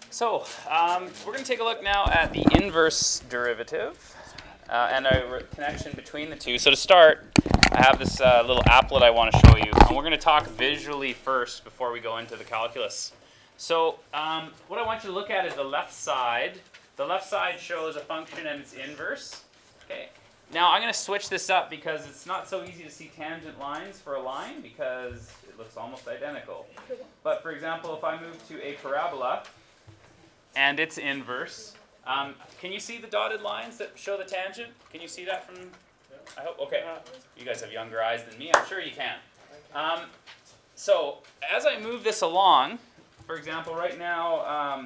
So we're going to take a look now at the inverse derivative and a connection between the two. So to start, I have this little applet I want to show you. And we're going to talk visually first before we go into the calculus. So what I want you to look at is the left side. The left side shows a function and its inverse. Okay. Now I'm going to switch this up because it's not so easy to see tangent lines for a line because it looks almost identical. But for example, if I move to a parabola and its inverse, can you see the dotted lines that show the tangent? Can you see that from? I hope. Okay. You guys have younger eyes than me. I'm sure you can. So as I move this along, for example, right now,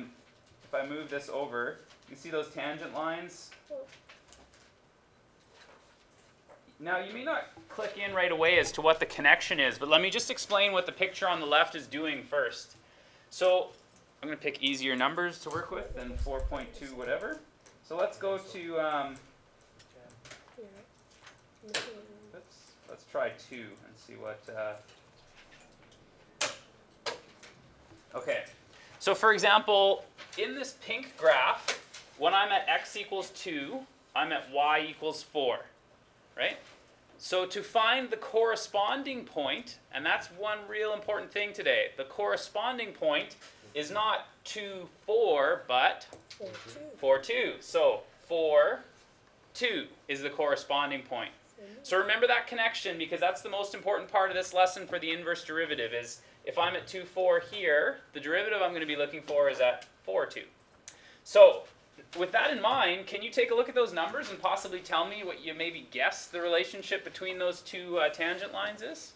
if I move this over, you see those tangent lines? Now, you may not click in right away as to what the connection is, but let me just explain what the picture on the left is doing first. So I'm going to pick easier numbers to work with than 4.2 whatever. So let's go to, let's try 2 and see what, okay. So for example, in this pink graph, when I'm at x equals 2, I'm at y equals 4. Right? So to find the corresponding point, and that's one real important thing today, the corresponding point is not 2, 4, but 4, 2. So 4, 2 is the corresponding point. So remember that connection because that's the most important part of this lesson for the inverse derivative is if I'm at 2, 4 here, the derivative I'm going to be looking for is at 4, 2. So with that in mind, can you take a look at those numbers and possibly tell me what you maybe guess the relationship between those two tangent lines is?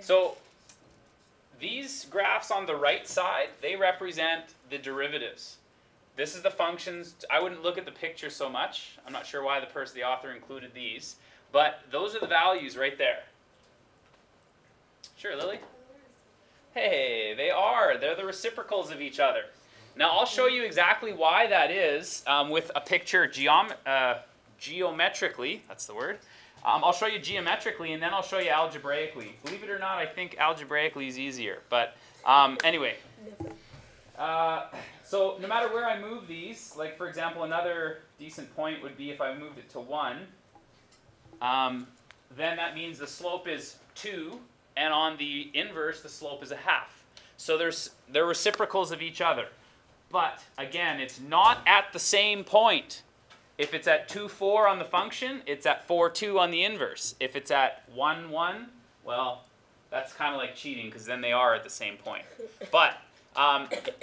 So these graphs on the right side, they represent the derivatives. This is the functions. I wouldn't look at the picture so much. I'm not sure why the author included these, but those are the values right there. Sure, Lily? Hey, they are. They're the reciprocals of each other. Now, I'll show you exactly why that is with a picture geometrically. That's the word. I'll show you geometrically, and then I'll show you algebraically. Believe it or not, I think algebraically is easier. But anyway. So no matter where I move these, like for example, another decent point would be if I moved it to 1, then that means the slope is 2. And on the inverse, the slope is a half. So they're reciprocals of each other. But again, it's not at the same point. If it's at 2, 4 on the function, it's at 4, 2 on the inverse. If it's at 1, 1, well, that's kind of like cheating because then they are at the same point. But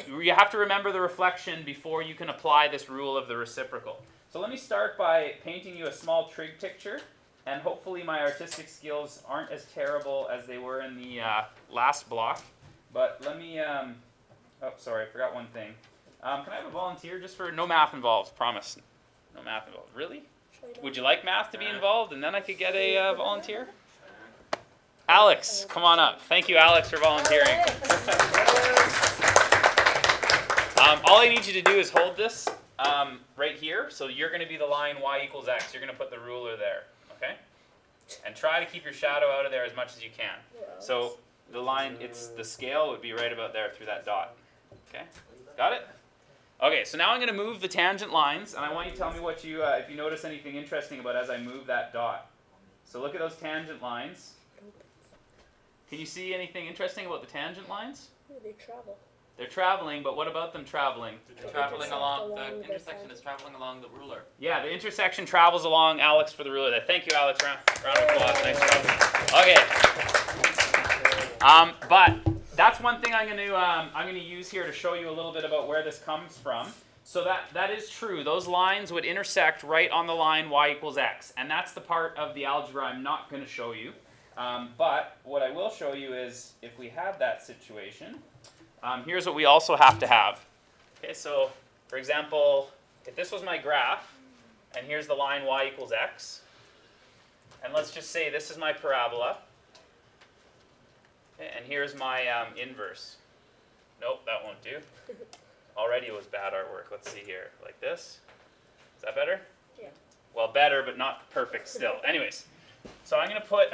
you have to remember the reflection before you can apply this rule of the reciprocal. So let me start by painting you a small trig picture. And hopefully my artistic skills aren't as terrible as they were in the last block. But let me, oh, sorry, I forgot one thing. Can I have a volunteer just for, no math involved, promise. No math involved. Really? Would you like math to be involved and then I could get a volunteer? Alex, come on up. Thank you, Alex, for volunteering. All I need you to do is hold this right here. So you're going to be the line y equals x. You're going to put the ruler there. Okay? And try to keep your shadow out of there as much as you can. So the line, the scale would be right about there through that dot. Okay? Got it? Okay, so now I'm going to move the tangent lines, and I want you to tell me what you, if you notice anything interesting about as I move that dot. So look at those tangent lines. Can you see anything interesting about the tangent lines? They travel. They're traveling, but what about them traveling? They're traveling along the intersection is traveling along the ruler. Yeah, the intersection travels along Alex for the ruler there. Thank you, Alex. Round of applause. Nice job. Okay. But that's one thing I'm going to use here to show you a little bit about where this comes from. So that is true. Those lines would intersect right on the line y equals x, and that's the part of the algebra I'm not going to show you. But what I will show you is if we have that situation. Here's what we also have to have. Okay, so for example, if this was my graph, and here's the line y equals x, and let's just say this is my parabola, okay, and here's my inverse. Nope, that won't do. Already it was bad artwork. Let's see here, like this. Is that better? Yeah. Well, better, but not perfect still. Anyways, So I'm going to put,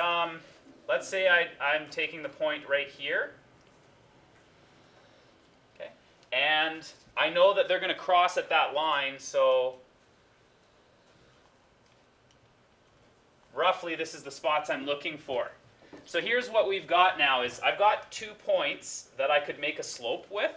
let's say I'm taking the point right here. Okay. And I know that they're going to cross at that line, so roughly this is the spots I'm looking for. So here's what we've got now is I've got 2 points that I could make a slope with.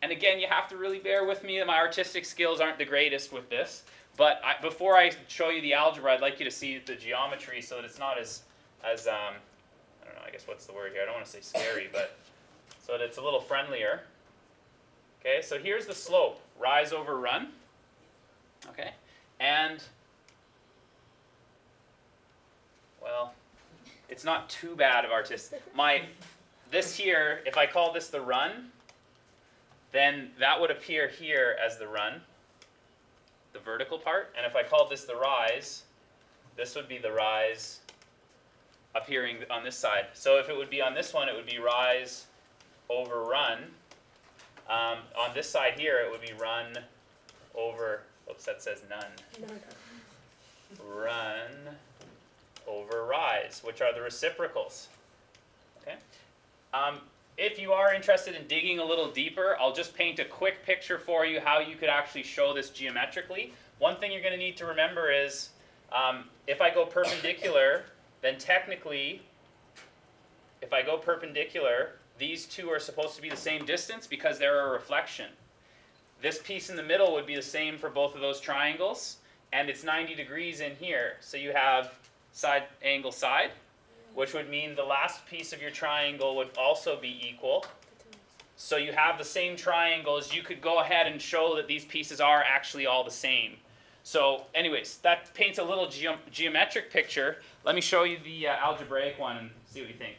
And again, you have to really bear with me that my artistic skills aren't the greatest with this. But before I show you the algebra, I'd like you to see the geometry so that it's not as I don't know, I guess what's the word here? I don't want to say scary, but so that it's a little friendlier. Okay, so here's the slope, rise over run. Okay, and, well, it's not too bad of artistic. This here, if I call this the run, then that would appear here as the run, the vertical part. And if I called this the rise, this would be the rise appearing on this side. So if it would be on this one, it would be rise over run. On this side here, it would be run over, oops, that says none. Run over rise, which are the reciprocals. Okay. If you are interested in digging a little deeper, I'll just paint a quick picture for you how you could actually show this geometrically. One thing you're going to need to remember is if I go perpendicular, then technically, if I go perpendicular, these two are supposed to be the same distance because they're a reflection. This piece in the middle would be the same for both of those triangles, and it's 90 degrees in here. So you have side angle side, which would mean the last piece of your triangle would also be equal. So you have the same triangles. You could go ahead and show that these pieces are actually all the same. So anyways, that paints a little geometric picture. Let me show you the algebraic one and see what you think.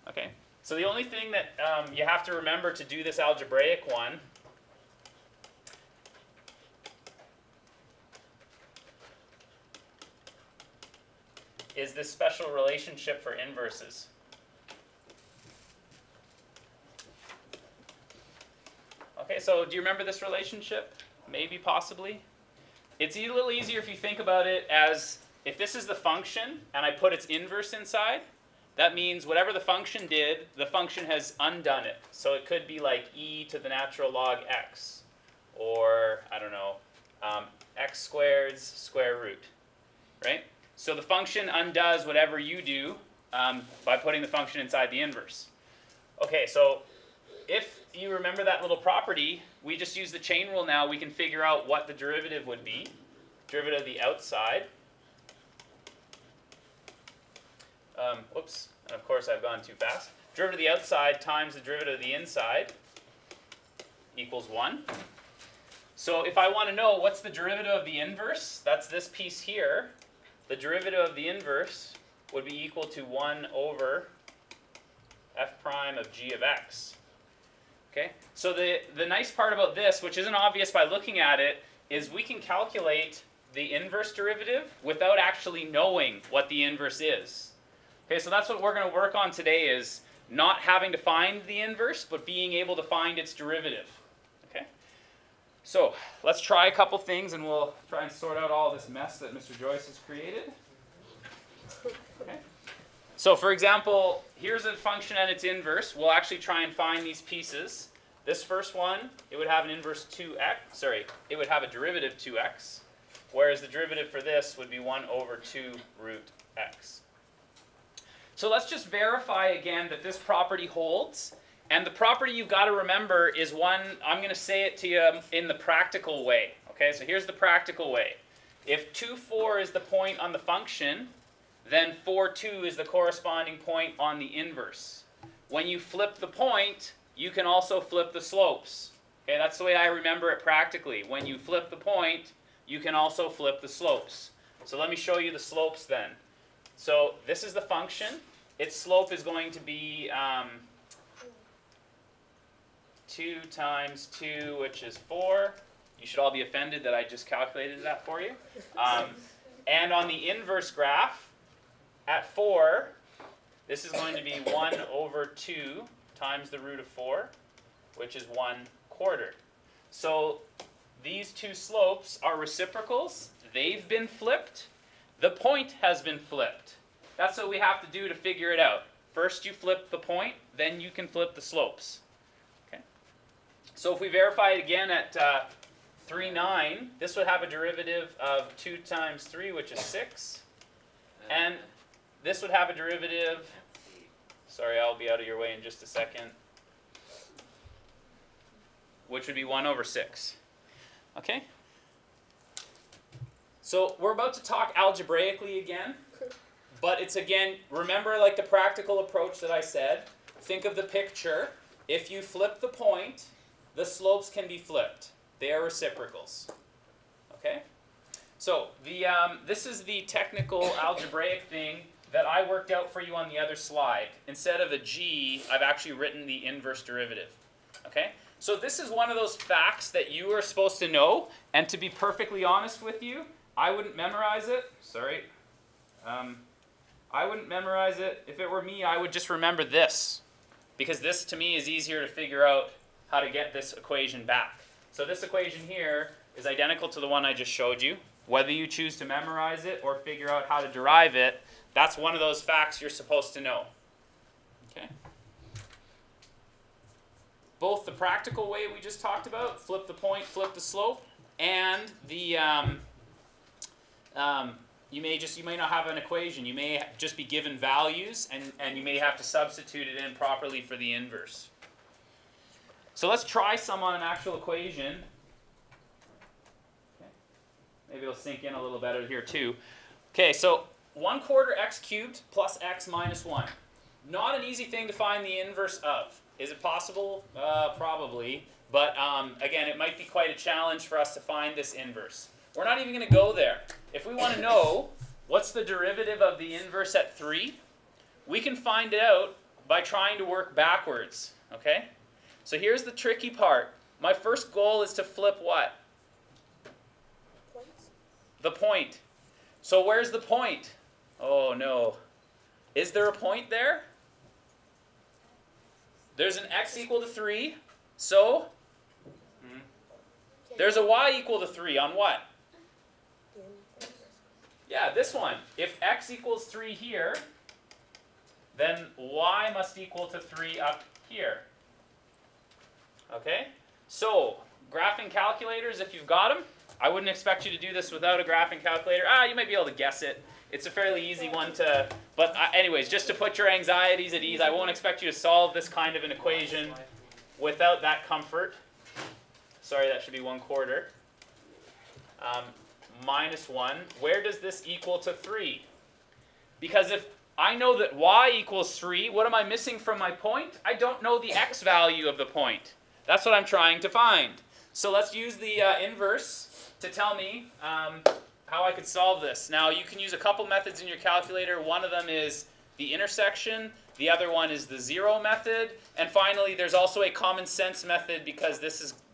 Okay. So the only thing that you have to remember to do this algebraic one is this special relationship for inverses. Okay, so do you remember this relationship? Maybe, possibly. It's a little easier if you think about it as if this is the function and I put its inverse inside, that means whatever the function did, the function has undone it. So it could be like e to the natural log x, or, I don't know, x squared's square root, right? So the function undoes whatever you do by putting the function inside the inverse. Okay, so if you remember that little property, we just use the chain rule now. We can figure out what the derivative would be. Derivative of the outside. Whoops, and of course I've gone too fast. Derivative of the outside times the derivative of the inside equals 1. So if I want to know what's the derivative of the inverse, that's this piece here. The derivative of the inverse would be equal to 1 over f prime of g of x. Okay? So the nice part about this, which isn't obvious by looking at it, is we can calculate the inverse derivative without actually knowing what the inverse is. Okay, so that's what we're going to work on today, is not having to find the inverse, but being able to find its derivative. Okay? So let's try a couple things and we'll try and sort out all this mess that Mr. Joyce has created. Okay. So for example, here's a function and its inverse. We'll actually try and find these pieces. This first one, it would have an inverse 2x, it would have a derivative 2x, whereas the derivative for this would be 1 over 2 root x. So let's just verify again that this property holds. And the property you've got to remember is one, I'm going to say it to you in the practical way. Okay, so here's the practical way. If 2, 4 is the point on the function, then 4, 2 is the corresponding point on the inverse. When you flip the point, you can also flip the slopes. Okay, that's the way I remember it practically. When you flip the point, you can also flip the slopes. So let me show you the slopes then. So this is the function. Its slope is going to be 2 times 2, which is 4. You should all be offended that I just calculated that for you. And on the inverse graph, at 4, this is going to be 1 over 2 times the root of 4, which is 1/4. So these two slopes are reciprocals. They've been flipped. The point has been flipped. That's what we have to do to figure it out. First you flip the point, then you can flip the slopes. Okay. So if we verify it again at 3, 9, this would have a derivative of 2 times 3, which is 6. And this would have a derivative, sorry, I'll be out of your way in just a second, which would be 1 over 6. Okay? So we're about to talk algebraically again, but it's again, remember like the practical approach that I said, think of the picture. If you flip the point, the slopes can be flipped. They are reciprocals. Okay? So this is the technical algebraic thing that I worked out for you on the other slide. Instead of a g, I've actually written the inverse derivative. Okay? So this is one of those facts that you are supposed to know, and to be perfectly honest with you, I wouldn't memorize it. Sorry. I wouldn't memorize it. If it were me, I would just remember this, because this to me is easier to figure out how to get this equation back. So this equation here is identical to the one I just showed you. Whether you choose to memorize it or figure out how to derive it, that's one of those facts you're supposed to know. Okay? Both the practical way we just talked about, flip the point, flip the slope, and the you may not have an equation. You may just be given values, and you may have to substitute it in properly for the inverse. So let's try some on an actual equation. Okay. Maybe it'll sink in a little better here too. Okay, so 1/4 x cubed plus x minus 1. Not an easy thing to find the inverse of. Is it possible? Probably. But again, it might be quite a challenge for us to find this inverse. We're not even going to go there. If we want to know what's the derivative of the inverse at 3, we can find it out by trying to work backwards. Okay? So here's the tricky part. My first goal is to flip what? The point. So where's the point? Oh no. Is there a point there? There's an x equal to 3. So there's a y equal to 3 on what? Yeah, this one. If x equals 3 here, then y must equal to 3 up here. Okay? So, graphing calculators, if you've got them. I wouldn't expect you to do this without a graphing calculator. You might be able to guess it. It's a fairly easy one to... But anyways, just to put your anxieties at ease, I won't expect you to solve this kind of an equation without that comfort. Sorry, that should be 1/4. Minus 1. Where does this equal to 3? Because if I know that y equals 3, what am I missing from my point? I don't know the x value of the point. That's what I'm trying to find. So let's use the inverse to tell me how I could solve this. Now, you can use a couple methods in your calculator. One of them is the intersection. The other one is the zero method. And finally, there's also a common sense method, because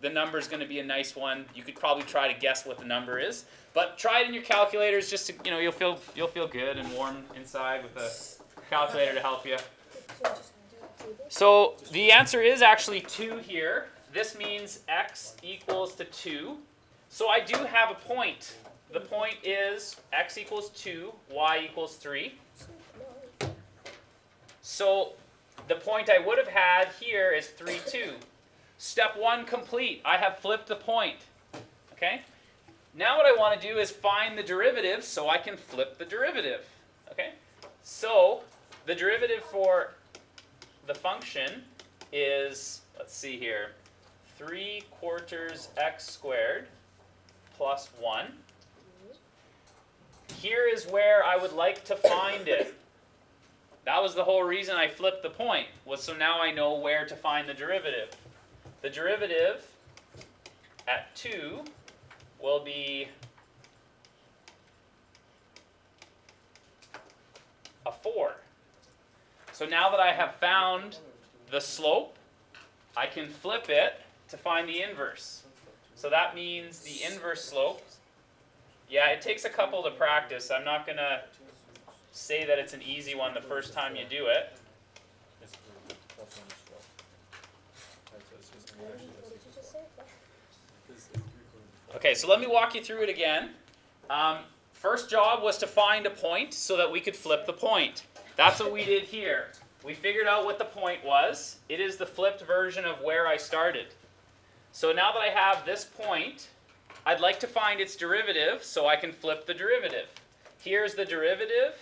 the number is going to be a nice one. You could probably try to guess what the number is. But try it in your calculators just to, you'll feel good and warm inside with a calculator to help you. So the answer is actually 2 here. This means x equals to 2. So I do have a point. The point is x equals 2, y equals 3. So the point I would have had here is 3, 2. Step 1 complete. I have flipped the point. Okay? Now what I want to do is find the derivative so I can flip the derivative. Okay? So the derivative for the function is, let's see here, 3/4 x squared plus 1. Here is where I would like to find it. That was the whole reason I flipped the point, was so now I know where to find the derivative. The derivative at 2 will be a 4. So now that I have found the slope, I can flip it to find the inverse. So that means the inverse slope. Yeah, it takes a couple to practice. I'm not going to say that it's an easy one the first time you do it. Okay, so let me walk you through it again. first job was to find a point so that we could flip the point. That's what we did here. We figured out what the point was. It is the flipped version of where I started. So now that I have this point, I'd like to find its derivative so I can flip the derivative. Here's the derivative.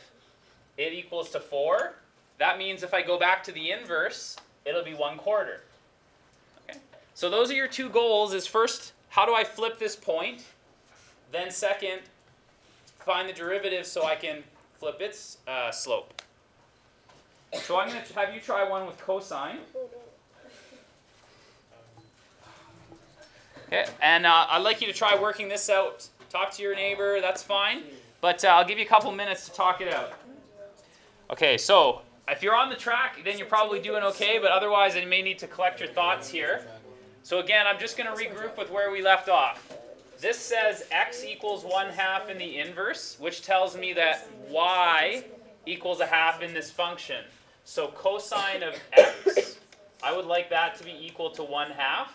It equals to 4. That means if I go back to the inverse, it'll be 1/4. Okay? So those are your two goals. Is first, how do I flip this point? Then second, find the derivative so I can flip its slope. So I'm going to have you try one with cosine. Okay, and I'd like you to try working this out. Talk to your neighbor, that's fine. But I'll give you a couple minutes to talk it out. Okay, so if you're on the track, then you're probably doing okay, but otherwise I may need to collect your thoughts here. So again, I'm just going to regroup with where we left off. This says x equals 1/2 in the inverse, which tells me that y equals 1/2 in this function. So cosine of x, I would like that to be equal to 1/2.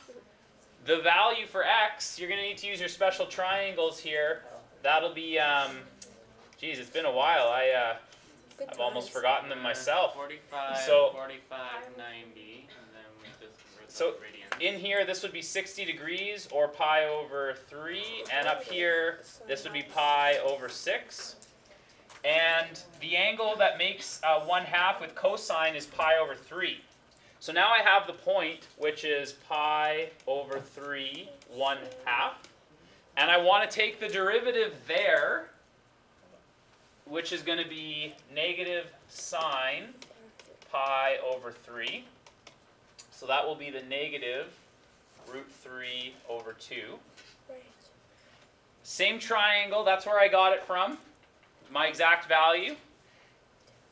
The value for x, you're going to need to use your special triangles here. That'll be, geez, it's been a while. I've almost forgotten them myself. 45, So, 45, 90, and then we just convert so the radians. in here, this would be 60 degrees, or pi over 3. And up here, this would be pi over 6. And the angle that makes 1/2 with cosine is pi over 3. So now I have the point, which is pi over 3, 1/2. And I want to take the derivative there, which is going to be negative sine pi over 3. So that will be the negative root 3 over 2. Same triangle, that's where I got it from, my exact value.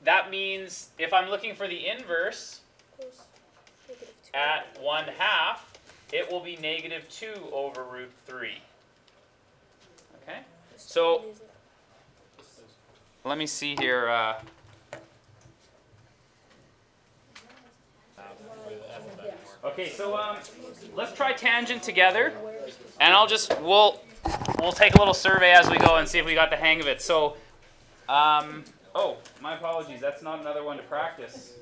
That means if I'm looking for the inverse at 1/2, it will be negative 2 over root 3. Okay? So let me see here. Okay, so let's try tangent together, and we'll take a little survey as we go and see if we got the hang of it. So, oh, my apologies. That's not another one to practice.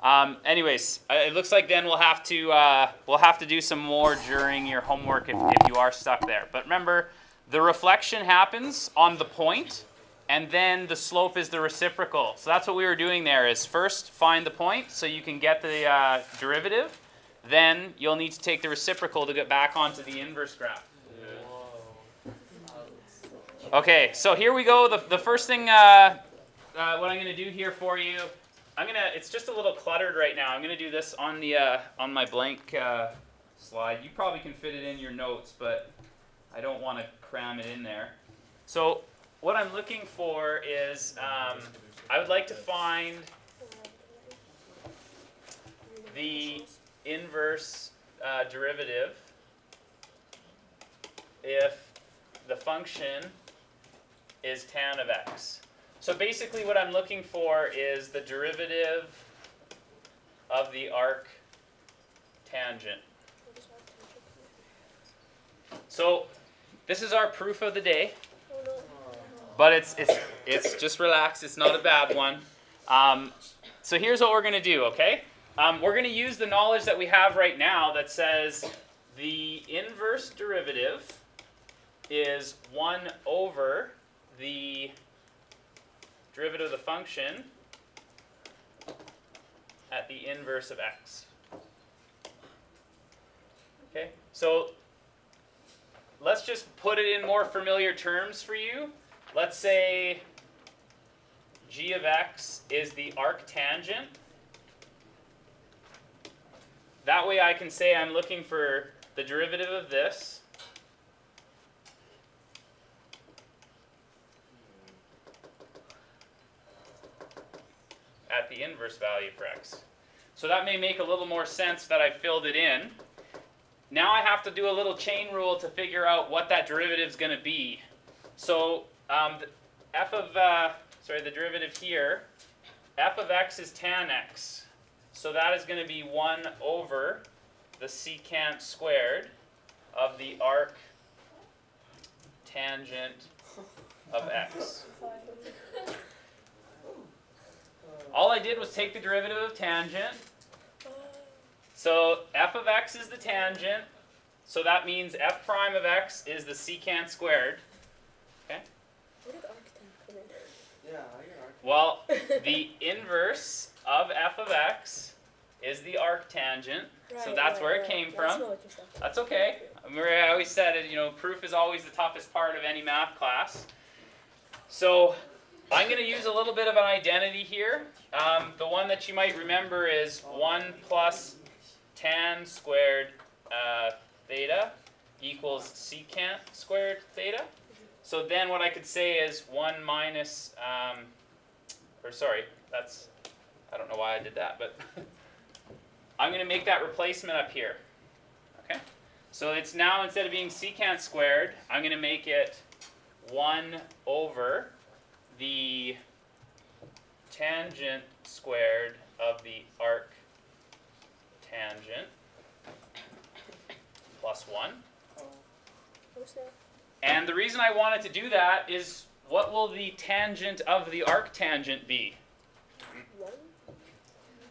Anyways, it looks like then we'll have to do some more during your homework if you are stuck there. But remember, the reflection happens on the point, and then the slope is the reciprocal. So that's what we were doing there, is first find the point so you can get the derivative. Then you'll need to take the reciprocal to get back onto the inverse graph. Okay, so here we go. The first thing, what I'm going to do here for you, it's just a little cluttered right now. I'm going to do this on my blank slide. You probably can fit it in your notes, but I don't want to cram it in there. So what I'm looking for is, I would like to find the inverse derivative if the function is tan of x. So basically what I'm looking for is the derivative of the arc tangent. So this is our proof of the day, but it's just relax. It's not a bad one. So here's what we're going to do, okay? We're going to use the knowledge that we have right now that says the inverse derivative is 1 over the derivative of the function at the inverse of x. Okay, so let's just put it in more familiar terms for you. Let's say g of x is the arc tangent. That way I can say I'm looking for the derivative of this at the inverse value for x. So that may make a little more sense that I filled it in. Now I have to do a little chain rule to figure out what that derivative is going to be. So the derivative here, f of x is tan x. So that is going to be 1 over the secant squared of the arc tangent of x. All I did was take the derivative of tangent. So f of x is the tangent. So that means f prime of x is the secant squared. Okay? Where did arctan come in? Yeah, I get arc. Well, the inverse of f of x is the arctangent. So that's where it came from. That's okay. Remember, I always said it, you know, proof is always the toughest part of any math class. So I'm going to use a little bit of an identity here. The one that you might remember is 1 plus tan squared theta equals secant squared theta. So then what I could say is 1 minus, or sorry, that's, I don't know why I did that, but I'm going to make that replacement up here. Okay? So it's now, instead of being secant squared, I'm going to make it 1 over the tangent squared of the arc tangent plus 1. And the reason I wanted to do that is, what will the tangent of the arctangent be?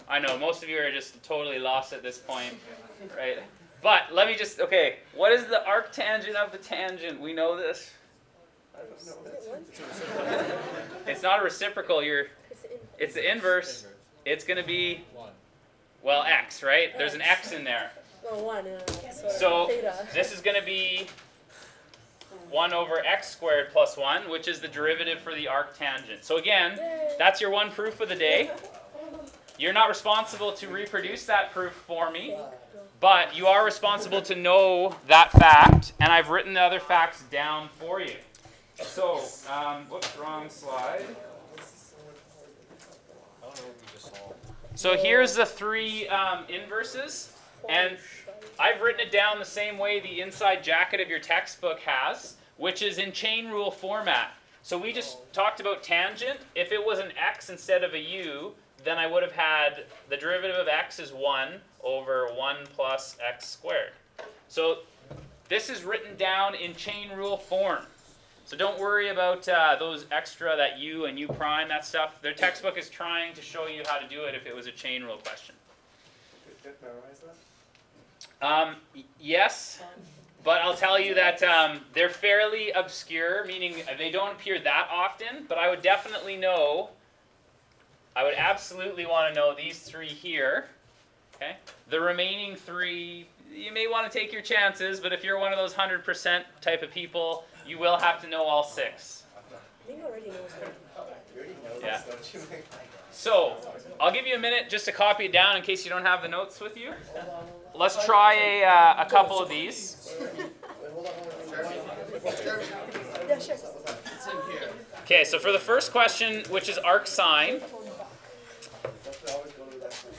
I know, most of you are just totally lost at this point, right? But let me just, okay, what is the arctangent of the tangent? We know this. I don't know. It's not a reciprocal, it's the inverse. It's going to be, well, x, right? There's an x in there. Oh, 1. So Theta. this is going to be 1 over x squared plus 1, which is the derivative for the arctangent. So again, that's your one proof of the day. You're not responsible to reproduce that proof for me, but you are responsible to know that fact, and I've written the other facts down for you. So, whoops, wrong slide. So here's the 3 inverses, and I've written it down the same way the inside jacket of your textbook has, which is in chain rule format. So we just talked about tangent. If it was an x instead of a u, then I would have had the derivative of x is 1 over 1 plus x squared. So this is written down in chain rule form. So don't worry about those extra, that u and u prime, that stuff. Their textbook is trying to show you how to do it if it was a chain rule question. Did you memorize that? Yes, but I'll tell you that they're fairly obscure, meaning they don't appear that often, but I would definitely know, I would absolutely want to know these 3 here. Okay? The remaining 3, you may want to take your chances, but if you're one of those 100% type of people, you will have to know all 6. I think I already know something. You already know Yeah. this, don't you? So, I'll give you a minute just to copy it down in case you don't have the notes with you. Let's try a couple of these. Yeah, sure. Okay, so for the first question, which is arc sine,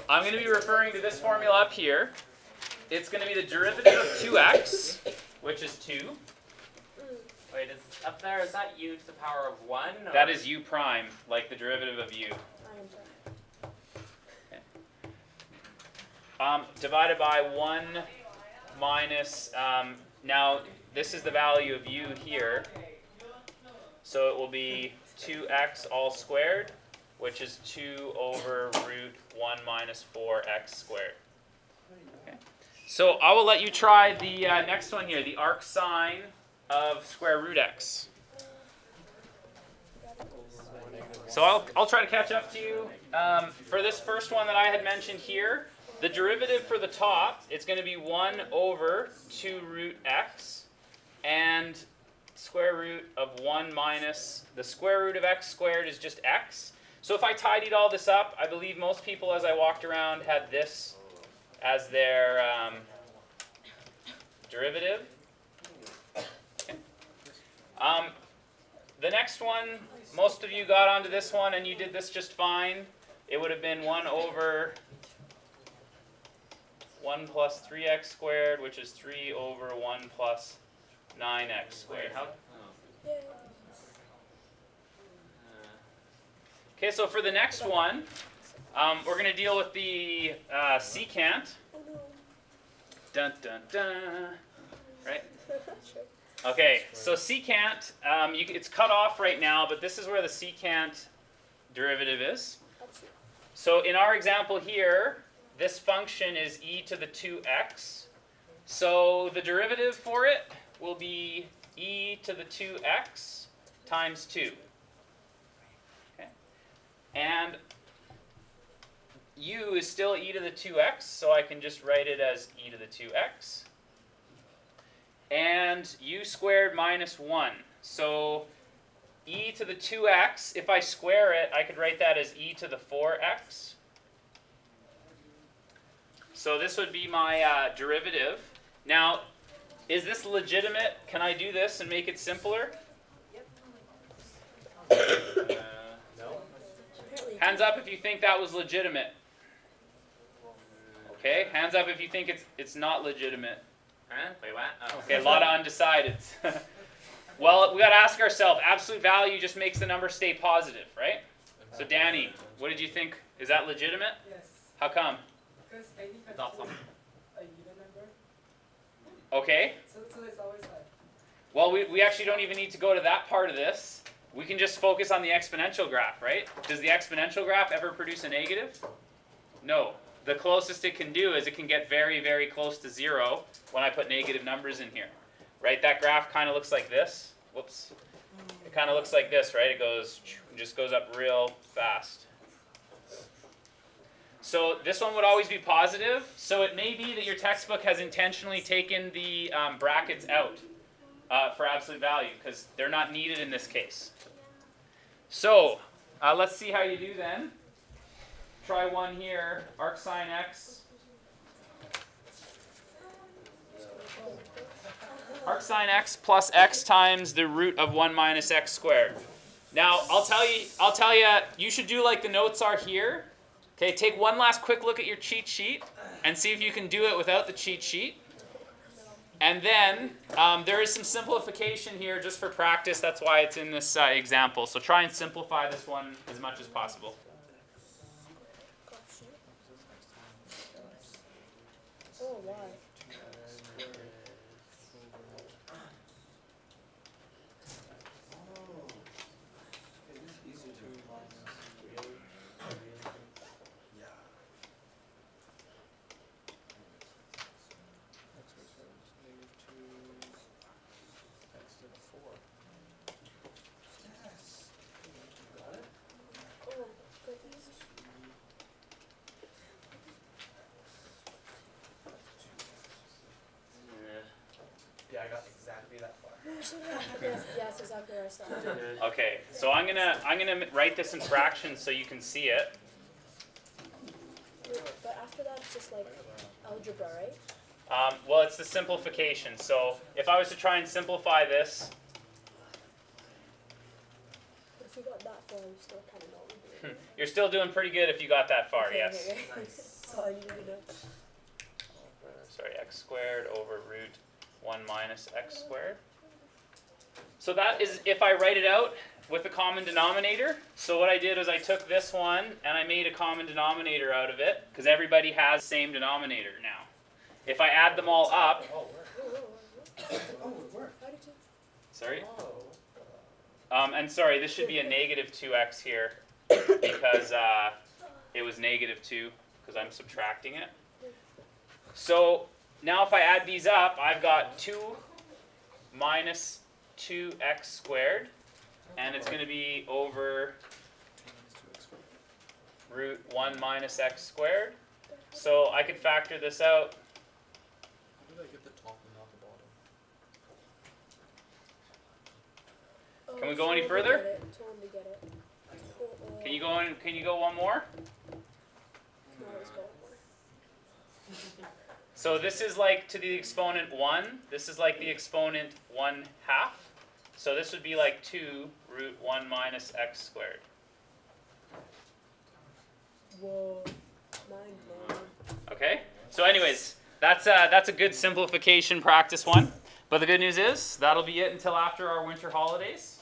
I'm going to be referring to this formula up here. It's going to be the derivative of 2x, which is 2. Wait, is up there, is that u to the power of 1? Or? That is u prime, like the derivative of u. Divided by 1 minus, now this is the value of u here, so it will be 2x all squared, which is 2 over root 1 minus 4x squared. Okay. So I will let you try the next one here, the arc sine of square root x. So I'll try to catch up to you. For this first one that I had mentioned here, the derivative for the top, it's going to be 1 over 2 root x, and square root of 1 minus the square root of x squared is just x. So if I tidied all this up, I believe most people as I walked around had this as their derivative. Okay. The next one, most of you got onto this one and you did this just fine. It would have been 1 over 1 plus 3x squared, which is 3 over 1 plus 9x squared. Okay, so for the next one, we're going to deal with the secant. Dun, dun, dun. Right? Okay, so secant, it's cut off right now, but this is where the secant derivative is. So in our example here, this function is e to the 2x. So the derivative for it will be e to the 2x times 2. Okay. And u is still e to the 2x, so I can just write it as e to the 2x. And u squared minus 1. So e to the 2x, if I square it, I could write that as e to the 4x. So this would be my derivative. Now, is this legitimate? Can I do this and make it simpler? No. Hands up if you think that was legitimate. Okay, hands up if you think it's not legitimate. Huh? Wait, what? Oh. Okay, a lot of undecideds. Well, we got to ask ourselves, absolute value just makes the number stay positive, right? So Danny, what did you think? Is that legitimate? Yes. How come? Because 80 has It's awesome. a even number. Okay. So it's always like. Well, we actually don't even need to go to that part of this. We can just focus on the exponential graph, right? Does the exponential graph ever produce a negative? No. The closest it can do is it can get very, very close to 0 when I put negative numbers in here. Right? That graph kind of looks like this. Whoops. It kind of looks like this, right? It just goes up real fast. So this one would always be positive. So it may be that your textbook has intentionally taken the brackets out for absolute value because they're not needed in this case. So let's see how you do then. Try one here, arc sine x. Arc sine x plus x times the root of 1 minus x squared. Now, I'll tell you, you should do like the notes are here. Okay, take one last quick look at your cheat sheet and see if you can do it without the cheat sheet. And then there is some simplification here just for practice. That's why it's in this example. So try and simplify this one as much as possible. Oh, why? Oh, goodness. Yeah, I got exactly that far. Yes, exactly where I started. Okay, so I'm gonna write this in fractions so you can see it. But after that, it's just like algebra, right? Well, it's the simplification. So if I was to try and simplify this, But if you got that far, you still kind of know what we're doing. you're still doing pretty good if you got that far, Okay, yes. okay, okay. That's all I needed to know. Sorry, x squared over root 1 minus x squared. So that is if I write it out with a common denominator. So what I did was I took this one and I made a common denominator out of it because everybody has the same denominator now. If I add them all up, Oh, it worked. How did you? sorry, Oh. and sorry, this should be a negative 2x here because it was negative 2 because I'm subtracting it. So now if I add these up, I've got 2 minus 2x squared, and it's going to be over root 1 minus x squared. So I could factor this out. How did I get the top and not the bottom? Can we go any further? Totally get it. Can you go in? Can you go one more? No, let's go more. So this is like to the exponent 1. This is like the exponent 1/2. So this would be like 2 root 1 minus x squared. Whoa, mind blown. Okay? So anyways, that's a good simplification practice one. But the good news is that'll be it until after our winter holidays.